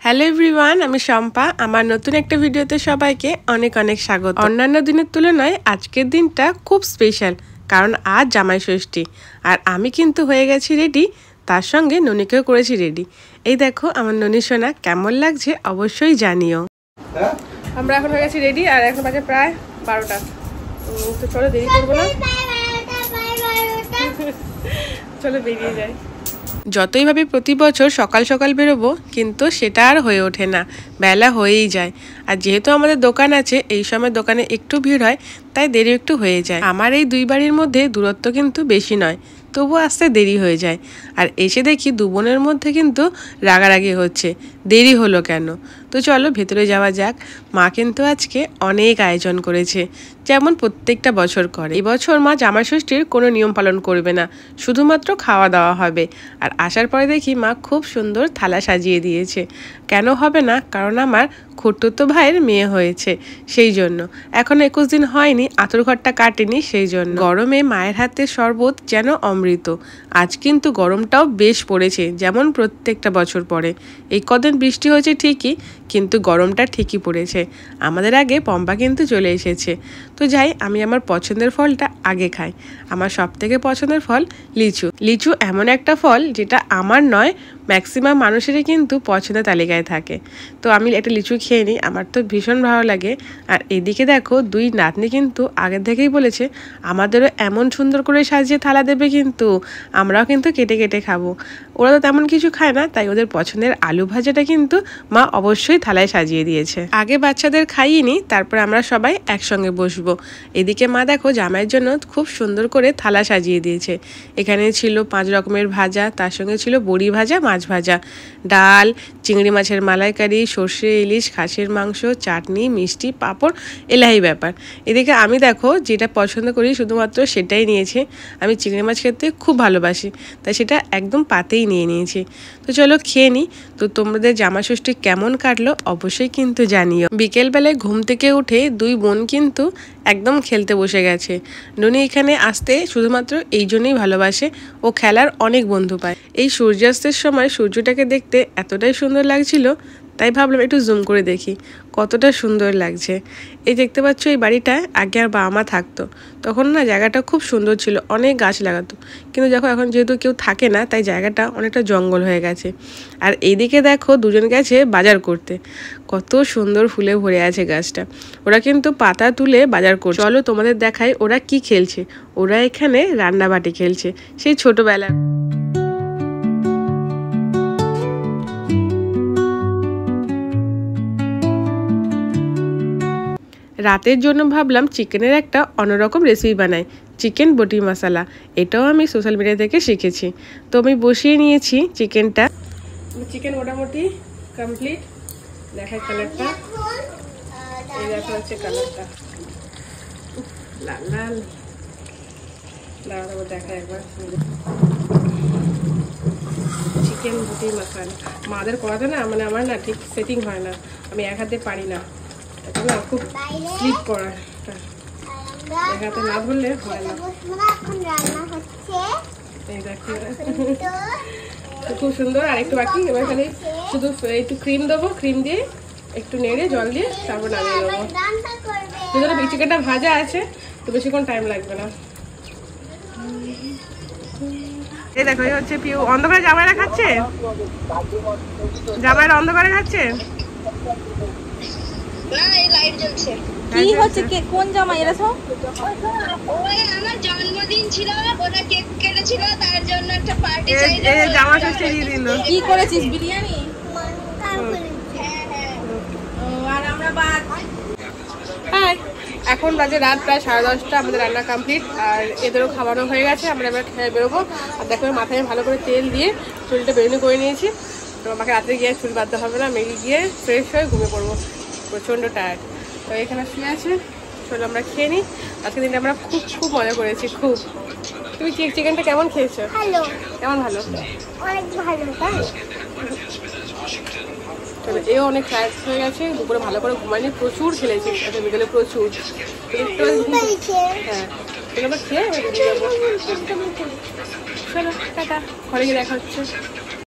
Hello everyone, আমি শম্পা। আমার নতুন একটা ভিডিওতে সবাইকে অনেক অনেক স্বাগত। অন্যান্য দিনের তুলনায় আজকের দিনটা খুব স্পেশাল, কারণ আজ জামাই ষষ্ঠী। আর আমি কিন্তু হয়ে গেছি রেডি, তার সঙ্গে ননিকেও করেছি রেডি। এই দেখো আমার ননি সোনা, কেমন লাগছে অবশ্যই জানিও। আমরা এখন হয়ে গেছি রেডি, আর এখন বাজে প্রায় 12টা। তো চলো দেরি করবো না, চলো বেরিয়ে যাই। যতই ভাবে প্রতি বছর সকাল সকাল বেরোবো, কিন্তু সেটা আর হয়ে ওঠে না, বেলা হয়েই যায়। আর যেহেতু আমাদের দোকান আছে, এই সময় দোকানে একটু ভিড় হয়, তাই দেরি একটু হয়ে যায়। আমার এই দুই বাড়ির মধ্যে দূরত্ব কিন্তু বেশি নয়, তবু আসতে দেরি হয়ে যায়। আর এসে দেখি দু বোনের মধ্যে কিন্তু রাগারাগি হচ্ছে, দেরি হলো কেন। তো চলো ভেতরে যাওয়া যাক। মা কিন্তু আজকে অনেক আয়োজন করেছে, যেমন প্রত্যেকটা বছর করে। এবছর মা জামাই ষষ্ঠীর কোনো নিয়ম পালন করবে না, শুধুমাত্র খাওয়া দাওয়া হবে। আর আসার পরে দেখি মা খুব সুন্দর থালা সাজিয়ে দিয়েছে। কেন হবে না? কারণ আমার খুড়তুতো ভাইয়ের মেয়ে হয়েছে, সেই জন্য। এখনো 21 দিন হয়নি, আঁতুর ঘরটা কাটেনি, সেই জন্য। গরমে মায়ের হাতের শরবত যেন অমৃত। আজ কিন্তু গরমটাও বেশ পড়েছে, যেমন প্রত্যেকটা বছর পরে। এই কদিন বৃষ্টি হয়েছে ঠিকই, কিন্তু গরমটা ঠিকই পড়েছে। আমাদের আগে পম্পা কিন্তু চলে এসেছে। তো যাই, আমি আমার পছন্দের ফলটা আগে খাই। আমার সব থেকে পছন্দের ফল লিচু। লিচু এমন একটা ফল যেটা আমার নয়, ম্যাক্সিমাম মানুষেরই কিন্তু পছন্দের তালিকায় থাকে। তো আমি একটা লিচু খেয়ে নিই, আমার তো ভীষণ ভালো লাগে। আর এদিকে দেখো, দুই নাতনি কিন্তু আগে থেকেই বলেছে আমাদেরও এমন সুন্দর করে সাজিয়ে থালা দেবে, কিন্তু আমরাও কিন্তু কেটে কেটে খাবো। ওরা তো তেমন কিছু খায় না, তাই ওদের পছন্দের আলু ভাজাটা কিন্তু মা অবশ্যই থালায় সাজিয়ে দিয়েছে। আগে বাচ্চাদের খাইয়ে নিই, তারপর আমরা সবাই একসঙ্গে বসবো। এদিকে মা দেখো জামাইয়ের জন্য খুব সুন্দর করে থালা সাজিয়ে দিয়েছে। এখানে ছিল 5 রকমের ভাজা, তার সঙ্গে ছিল বড়ি ভাজা, মাছ ভাজা, ডাল, চিংড়ি মাছের মালাইকারি, সর্ষে ইলিশ, খাসির মাংস, চাটনি, মিষ্টি, পাঁপড়, এলাহি ব্যাপার। এদিকে আমি দেখো যেটা পছন্দ করি শুধুমাত্র সেটাই নিয়েছি। আমি চিংড়ি মাছ খেতে খুব ভালোবাসি, তাই সেটা একদম পাতেই নিয়ে নিয়েছি। তো চলো খেয়ে নিই। তো তোমাদের জামা ষষ্ঠী কেমন কাটলো অবশ্যই কিন্তু জানিও। বিকেলবেলায় ঘুম থেকে উঠে দুই বোন কিন্তু একদম খেলতে বসে গেছে। ননি এখানে আসতে শুধুমাত্র এই জন্যই ভালোবাসে, ও খেলার অনেক বন্ধু পায়। এই সূর্যাস্তের সময় সূর্যটাকে দেখতে এতটাই সুন্দর লাগছিল, তাই ভাবলাম একটু জুম করে দেখি কতটা সুন্দর লাগছে। এই দেখতে পাচ্ছ, এই বাড়িটায় আগে আর বাবা মা থাকতো, তখন না জায়গাটা খুব সুন্দর ছিল, অনেক গাছ লাগাতো। কিন্তু দেখো এখন যেহেতু কেউ থাকে না, তাই জায়গাটা অনেকটা জঙ্গল হয়ে গেছে। আর এইদিকে দেখো দুজন গেছে বাজার করতে, কত সুন্দর ফুলে ভরে আছে গাছটা। ওরা কিন্তু পাতা তুলে বাজার করছে। চলো তোমাদের দেখাই ওরা কি খেলছে। ওরা এখানে রান্নাবাটি খেলছে, সেই ছোটবেলা। রাতের জন্য ভাবলাম চিকেনের একটা অন্যরকম রেসিপি বানাই, চিকেন বটি মশলা। এটাও আমি সোশ্যাল মিডিয়া থেকে শিখেছি। তো আমি বসিয়ে নিয়েছি চিকেনটা। চিকেন মোটামুটি কমপ্লিট। দেখাই কালারটা, এই দেখা হচ্ছে কালারটা লাল লাল। দাঁড়াবো দেখা একবার। চিকেন বটি মশলা মাদের করাতে না, মানে আমার না ঠিক সেটিং হয় না, আমি এক হাতে পারি না, না খুব স্লিপ করা, এক হাতে না ধরলে হয় না। এই দেখো খুব সুন্দর। আর একটু বাকি, এবার খালি শুধু একটু ক্রিম দেবো, ক্রিম দিয়ে একটু নেড়ে জল দিয়ে তারপর নামিয়ে দেবো। যেহেতু চিকেনটা ভাজা আছে, তো বেশিক্ষণ টাইম লাগবে না। এই দেখো, এই হচ্ছে পিউ। অন্ধকারে জামাইরা খাচ্ছে, জামাইরা অন্ধকারে খাচ্ছে। কি হচ্ছে? কোন জামাই? এরা সব আমার জন্মদিন ছিল, ওরা কেক কেটেছিল, তার জন্য একটা পার্টি চাই। জামা ষষ্ঠী দিয়ে দিল। কি করেছিস? বিরিয়ানি? আর আমরা বাদ। হ্যাঁ, এখন বাজে রাত প্রায় 10:30। আমাদের রান্না কমপ্লিট, আর এদেরও খাওয়ানো হয়ে গেছে। আমরা এবার খেয়ে বেরোবো। আর দেখো মাথায় ভালো করে তেল দিয়ে চুলটা বেরোনি করে নিয়েছি। তো আমাকে রাতে গিয়ে চুল বাঁধতে হবে না, মেরে গিয়ে ফ্রেশ হয়ে ঘুমিয়ে পড়বো, প্রচণ্ড টায়ার্ড। তো এখানে শুয়ে আছে, চলো আমরা খেয়ে নিই। আজকে দিনটা আমরা খুব খুব মজা করেছি, খুব। তুমি চিকেনটা কেমন খেয়েছো? ভালো। কেমন? ভালো, অনেক ভালো। তাই চলো, এও অনেক টায়ার্ড হয়ে গেছে, দুপুরে ভালো করে ঘুমায়নি, প্রচুর খেলেছি বিকেলে, প্রচুর। হ্যাঁ, আমরা খেয়ে যাবো। চলো টাটা, ঘরে গিয়ে দেখা হচ্ছে।